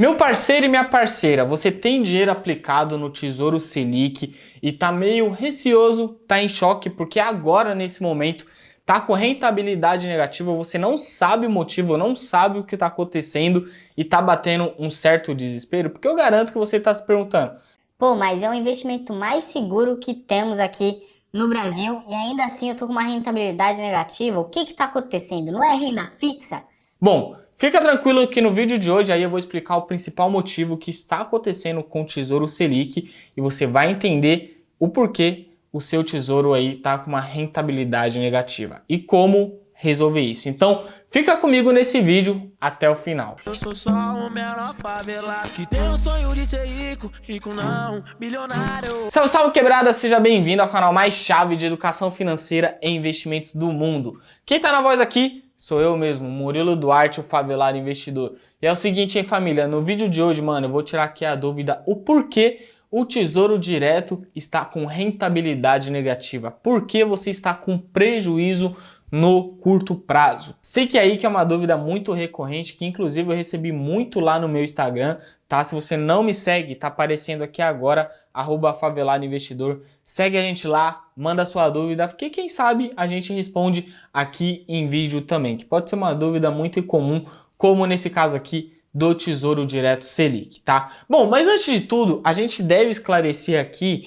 Meu parceiro e minha parceira, você tem dinheiro aplicado no Tesouro Selic e tá meio receoso, tá em choque porque agora nesse momento tá com rentabilidade negativa, você não sabe o motivo, não sabe o que tá acontecendo e tá batendo um certo desespero? Porque eu garanto que você tá se perguntando: Pô, mas é o investimento mais seguro que temos aqui no Brasil e ainda assim eu tô com uma rentabilidade negativa. O que que tá acontecendo? Não é renda fixa? bom, fica tranquilo que no vídeo de hoje aí eu vou explicar o principal motivo que está acontecendo com o Tesouro Selic e você vai entender o porquê o seu tesouro aí tá com uma rentabilidade negativa e como resolver isso. Então, fica comigo nesse vídeo até o final. Eu sou só um menor favelado que tem o sonho de ser rico, rico não, bilionário. Salve, salve quebrada, seja bem-vindo ao canal mais chave de educação financeira e investimentos do mundo. Quem tá na voz aqui sou eu mesmo, Murilo Duarte, o favelado investidor. E é o seguinte, hein, família, no vídeo de hoje, mano, eu vou tirar aqui a dúvida o porquê o Tesouro Direto está com rentabilidade negativa. Por que você está com prejuízo no curto prazo? Sei que aí que é uma dúvida muito recorrente, que inclusive eu recebi muito lá no meu Instagram, tá? Se você não me segue, tá aparecendo aqui agora, @faveladinvestidor. Segue a gente lá, manda sua dúvida, porque quem sabe a gente responde aqui em vídeo também, que pode ser uma dúvida muito incomum, como nesse caso aqui do Tesouro Direto Selic, tá? Bom, mas antes de tudo, a gente deve esclarecer aqui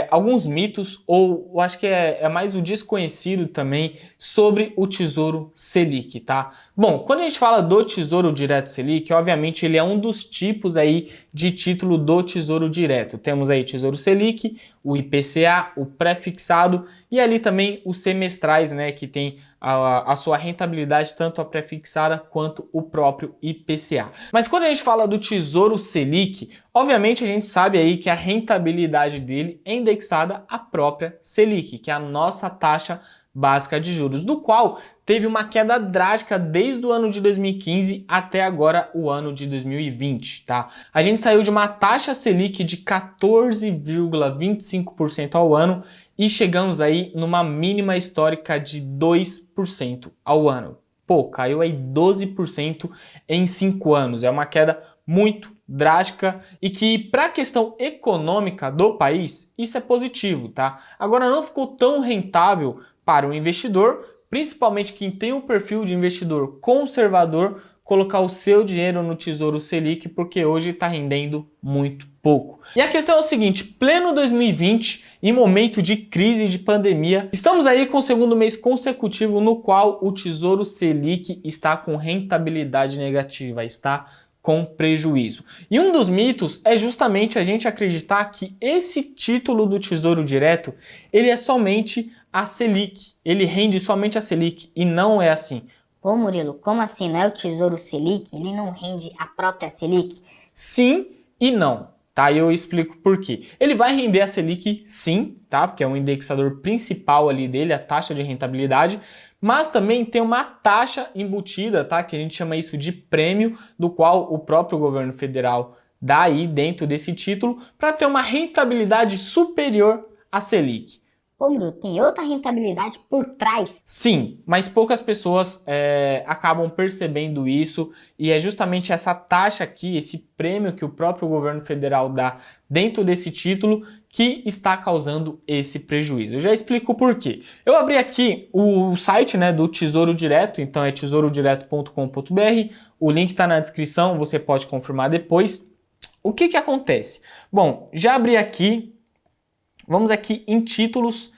alguns mitos, ou eu acho que é mais o desconhecido também, sobre o Tesouro Selic, tá? Bom, quando a gente fala do Tesouro Direto Selic, obviamente ele é um dos tipos aí de título do Tesouro Direto. Temos aí Tesouro Selic, o IPCA, o pré-fixado e ali também os semestrais, né, que tem a sua rentabilidade, tanto a pré-fixada quanto o próprio IPCA. Mas quando a gente fala do Tesouro Selic, obviamente a gente sabe aí que a rentabilidade dele é indexada à própria Selic, que é a nossa taxa básica de juros, do qual teve uma queda drástica desde o ano de 2015 até agora o ano de 2020, tá? A gente saiu de uma taxa Selic de 14,25% ao ano e chegamos aí numa mínima histórica de 2% ao ano. Pô, caiu aí 12% em 5 anos. É uma queda muito drástica e que para a questão econômica do país, isso é positivo, tá? Agora não ficou tão rentável para o investidor, principalmente quem tem um perfil de investidor conservador, colocar o seu dinheiro no Tesouro Selic, porque hoje está rendendo muito pouco. E a questão é o seguinte, pleno 2020, em momento de crise e de pandemia, estamos aí com o segundo mês consecutivo no qual o Tesouro Selic está com rentabilidade negativa, está com prejuízo. E um dos mitos é justamente a gente acreditar que esse título do Tesouro Direto, ele é somente a Selic, ele rende somente a Selic e não é assim. Pô, Murilo, como assim? Não é o Tesouro Selic? Ele não rende a própria Selic? Sim e não, tá? E eu explico por quê. Ele vai render a Selic sim, tá? Porque é um indexador principal ali dele, a taxa de rentabilidade, mas também tem uma taxa embutida, tá? Que a gente chama isso de prêmio, do qual o próprio governo federal dá aí dentro desse título para ter uma rentabilidade superior à Selic. Pô, Murilo, tem outra rentabilidade por trás. Sim, mas poucas pessoas acabam percebendo isso e é justamente essa taxa aqui, esse prêmio que o próprio governo federal dá dentro desse título que está causando esse prejuízo. Eu já explico por quê. Eu abri aqui o site, né, do Tesouro Direto, então é tesourodireto.com.br, o link está na descrição, você pode confirmar depois. O que que acontece? Bom, já abri aqui. Vamos aqui em títulos,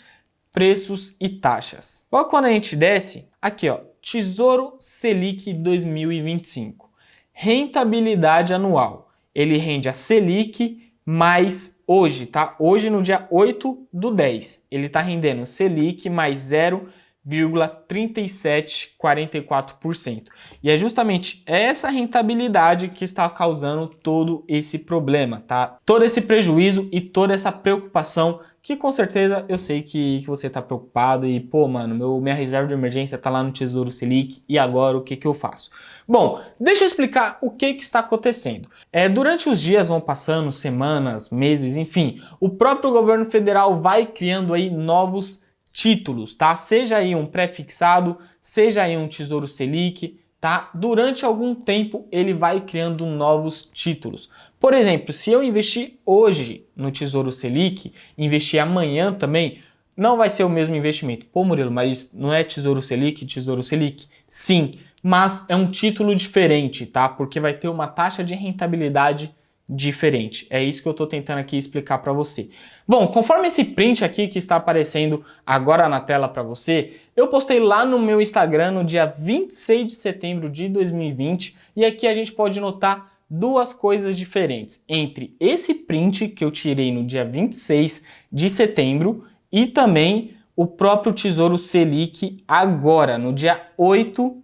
preços e taxas. Logo quando a gente desce, aqui ó, Tesouro Selic 2025. Rentabilidade anual. Ele rende a Selic mais hoje, tá? Hoje no dia 8/10, ele está rendendo Selic mais 0,3744%. E é justamente essa rentabilidade que está causando todo esse problema, tá? Todo esse prejuízo e toda essa preocupação que com certeza eu sei que você está preocupado e, pô, mano, minha reserva de emergência está lá no Tesouro Selic e agora o que que eu faço? Bom, deixa eu explicar o que que está acontecendo. Durante os dias vão passando, semanas, meses, enfim, o próprio governo federal vai criando aí novos títulos, tá? Seja aí um pré-fixado, seja aí um Tesouro Selic, tá? Durante algum tempo ele vai criando novos títulos. Por exemplo, se eu investir hoje no Tesouro Selic, investir amanhã também, não vai ser o mesmo investimento. Pô, Murilo, mas não é Tesouro Selic, Tesouro Selic? Sim, mas é um título diferente, tá? Porque vai ter uma taxa de rentabilidade diferente. É isso que eu estou tentando aqui explicar para você. Bom, conforme esse print aqui que está aparecendo agora na tela para você, eu postei lá no meu Instagram no dia 26 de setembro de 2020 e aqui a gente pode notar duas coisas diferentes entre esse print que eu tirei no dia 26 de setembro e também o próprio Tesouro Selic agora, no dia 8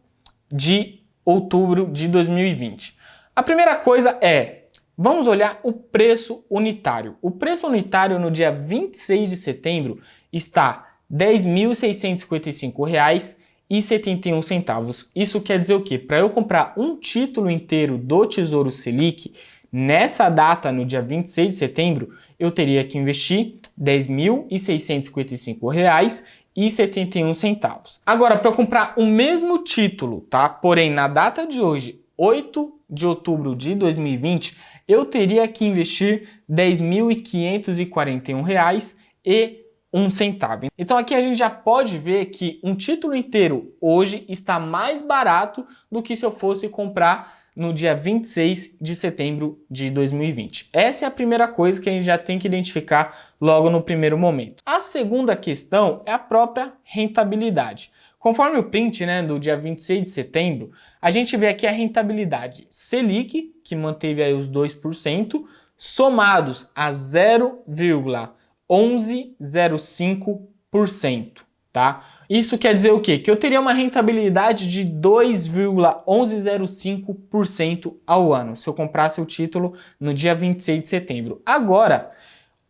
de outubro de 2020. A primeira coisa é, vamos olhar o preço unitário. O preço unitário no dia 26 de setembro está R$ 10.655,71. Isso quer dizer o quê? Para eu comprar um título inteiro do Tesouro Selic, nessa data, no dia 26 de setembro, eu teria que investir R$ 10.655,71. Agora, para eu comprar o mesmo título, tá? Porém, na data de hoje, 8 de outubro de 2020, eu teria que investir R$ 10.541,01. Então aqui a gente já pode ver que um título inteiro hoje está mais barato do que se eu fosse comprar no dia 26 de setembro de 2020. Essa é a primeira coisa que a gente já tem que identificar logo no primeiro momento. A segunda questão é a própria rentabilidade. Conforme o print, né, do dia 26 de setembro, a gente vê aqui a rentabilidade Selic, que manteve aí os 2%, somados a 0,1105%, tá? Isso quer dizer o quê? Que eu teria uma rentabilidade de 2,1105% ao ano, se eu comprasse o título no dia 26 de setembro. Agora,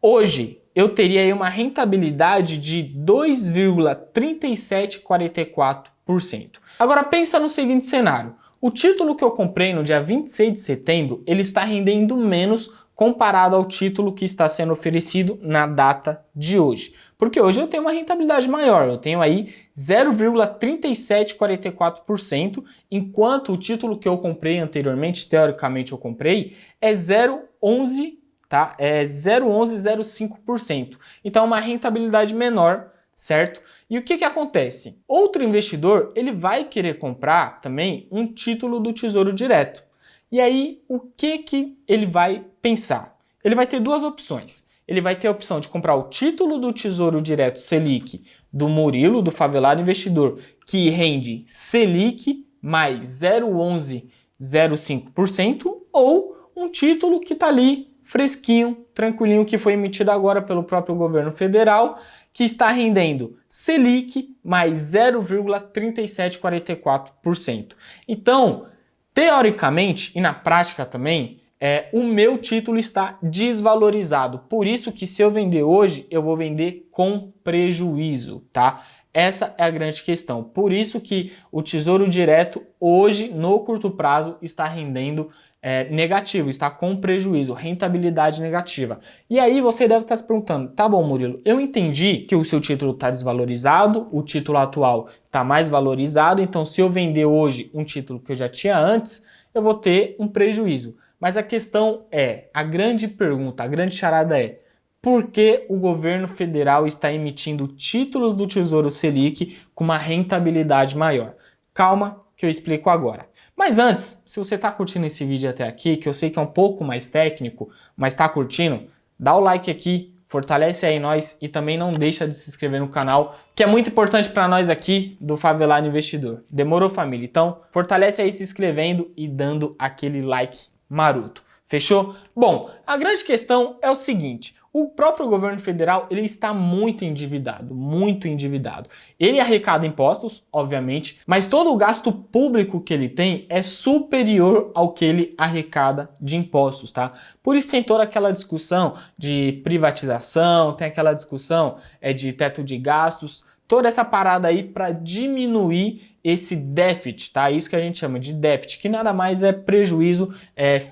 hoje, eu teria aí uma rentabilidade de 2,3744%. Agora pensa no seguinte cenário. O título que eu comprei no dia 26 de setembro, ele está rendendo menos comparado ao título que está sendo oferecido na data de hoje. Porque hoje eu tenho uma rentabilidade maior, eu tenho aí 0,3744%, enquanto o título que eu comprei anteriormente, teoricamente eu comprei, é 0,11, tá? É 0,1105%. Então uma rentabilidade menor, certo? E o que acontece? Outro investidor, ele vai querer comprar também um título do Tesouro Direto. E aí, o que ele vai pensar? Ele vai ter duas opções. Ele vai ter a opção de comprar o título do Tesouro Direto Selic do Murilo, do Favelado Investidor, que rende Selic mais 0,1105%, ou um título que está ali fresquinho, tranquilinho, que foi emitido agora pelo próprio governo federal, que está rendendo Selic mais 0,3744%. Então, teoricamente e na prática também, o meu título está desvalorizado. Por isso que se eu vender hoje, eu vou vender com prejuízo, tá? Essa é a grande questão. Por isso que o Tesouro Direto hoje, no curto prazo, está rendendo negativo, está com prejuízo, rentabilidade negativa. E aí você deve estar se perguntando, tá bom, Murilo, eu entendi que o seu título está desvalorizado, o título atual está mais valorizado, então se eu vender hoje um título que eu já tinha antes, eu vou ter um prejuízo. Mas a questão é, a grande pergunta, a grande charada é, por que o governo federal está emitindo títulos do Tesouro Selic com uma rentabilidade maior? Calma que eu explico agora. Mas antes, se você está curtindo esse vídeo até aqui, que eu sei que é um pouco mais técnico, mas está curtindo, dá o like aqui, fortalece aí nós e também não deixa de se inscrever no canal, que é muito importante para nós aqui do Favelado Investidor. Demorou, família? Então, fortalece aí se inscrevendo e dando aquele like maroto. Fechou? Bom, a grande questão é o seguinte, o próprio governo federal, ele está muito endividado, muito endividado. Ele arrecada impostos, obviamente, mas todo o gasto público que ele tem é superior ao que ele arrecada de impostos, tá? Por isso tem toda aquela discussão de privatização, tem aquela discussão de teto de gastos, toda essa parada aí para diminuir esse déficit, tá? Isso que a gente chama de déficit, que nada mais é prejuízo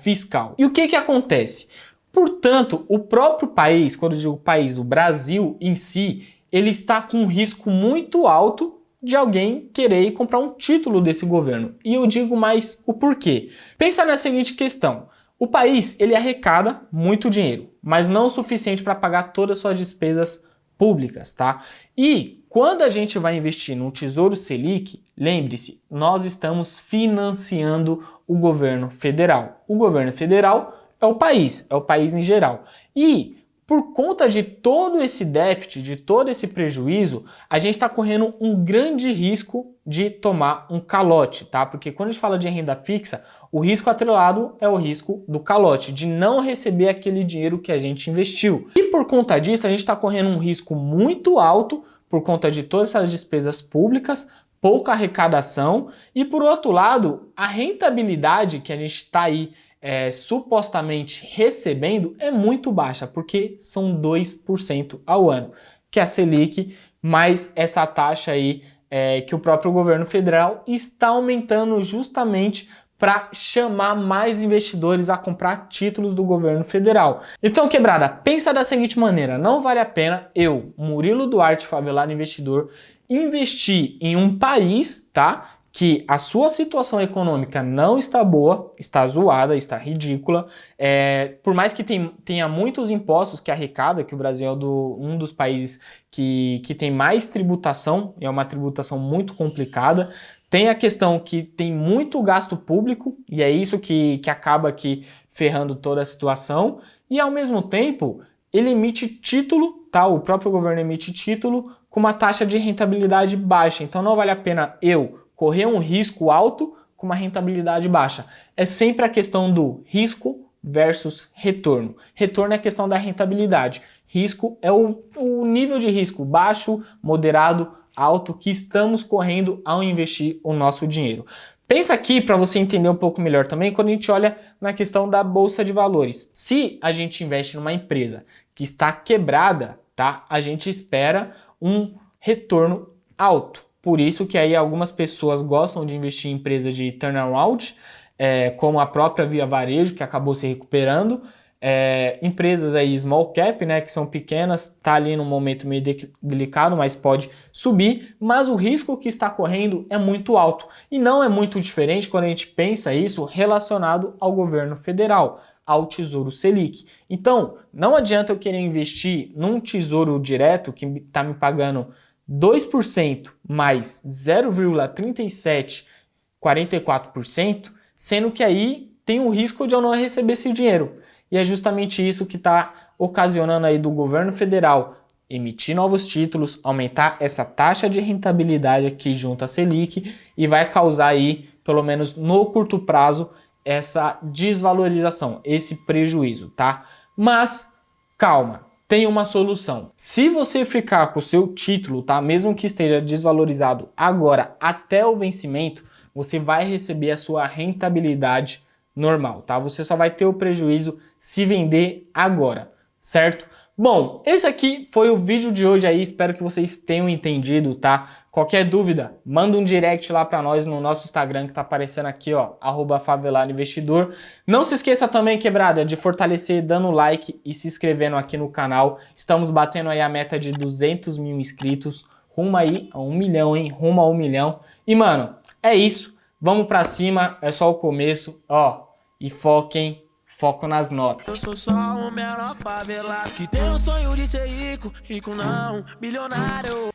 fiscal. E o que acontece? Portanto, o próprio país, quando eu digo país, o Brasil em si, ele está com um risco muito alto de alguém querer ir comprar um título desse governo. E eu digo mais o porquê. Pensa na seguinte questão. O país, ele arrecada muito dinheiro, mas não o suficiente para pagar todas as suas despesas públicas, tá? E quando a gente vai investir no Tesouro Selic, lembre-se, nós estamos financiando o governo federal. O governo federal é o país em geral. E por conta de todo esse déficit, de todo esse prejuízo, a gente está correndo um grande risco de tomar um calote, tá? Porque quando a gente fala de renda fixa, o risco atrelado é o risco do calote, de não receber aquele dinheiro que a gente investiu. E por conta disso, a gente está correndo um risco muito alto por conta de todas essas despesas públicas, pouca arrecadação e, por outro lado, a rentabilidade que a gente está aí supostamente recebendo é muito baixa, porque são 2% ao ano, que é a Selic, mais essa taxa aí que o próprio governo federal está aumentando justamente para chamar mais investidores a comprar títulos do governo federal. Então, quebrada, pensa da seguinte maneira, não vale a pena eu, Murilo Duarte, favelado investidor, investir em um país, tá? Que a sua situação econômica não está boa, está zoada, está ridícula, por mais que tenha muitos impostos que arrecada, que o Brasil é um dos países que tem mais tributação, é uma tributação muito complicada, tem a questão que tem muito gasto público, e é isso que acaba aqui ferrando toda a situação, e ao mesmo tempo ele emite título, tá? O próprio governo emite título com uma taxa de rentabilidade baixa, então não vale a pena eu correr um risco alto com uma rentabilidade baixa. É sempre a questão do risco versus retorno. Retorno é a questão da rentabilidade. Risco é o nível de risco baixo, moderado, alto que estamos correndo ao investir o nosso dinheiro. Pensa aqui para você entender um pouco melhor também quando a gente olha na questão da bolsa de valores. Se a gente investe numa empresa que está quebrada, tá? A gente espera um retorno alto. Por isso que aí algumas pessoas gostam de investir em empresas de turnaround, como a própria Via Varejo, que acabou se recuperando. Empresas aí small cap, né, que são pequenas, tá ali num momento meio delicado, mas pode subir, mas o risco que está correndo é muito alto. E não é muito diferente quando a gente pensa isso relacionado ao governo federal, ao Tesouro Selic. Então, não adianta eu querer investir num tesouro direto que está me pagando 2% mais 0,3744%, sendo que aí tem o risco de eu não receber esse dinheiro. E é justamente isso que está ocasionando aí do governo federal emitir novos títulos, aumentar essa taxa de rentabilidade aqui junto à Selic e vai causar aí, pelo menos no curto prazo, essa desvalorização, esse prejuízo, tá? Mas calma. Tem uma solução. Se você ficar com o seu título, tá? Mesmo que esteja desvalorizado agora até o vencimento, você vai receber a sua rentabilidade normal, tá? Você só vai ter o prejuízo se vender agora, certo? Bom, esse aqui foi o vídeo de hoje aí, espero que vocês tenham entendido, tá? Qualquer dúvida, manda um direct lá pra nós no nosso Instagram que tá aparecendo aqui, ó, @favelarinvestidor. Não se esqueça também, quebrada, de fortalecer dando like e se inscrevendo aqui no canal. Estamos batendo aí a meta de 200 mil inscritos, rumo aí a 1 milhão, hein? Rumo a 1 milhão. E, mano, é isso. Vamos pra cima, é só o começo, ó, e foquem. Foco nas notas. Eu sou só um menor favelado que tem o sonho de ser rico, rico não, bilionário.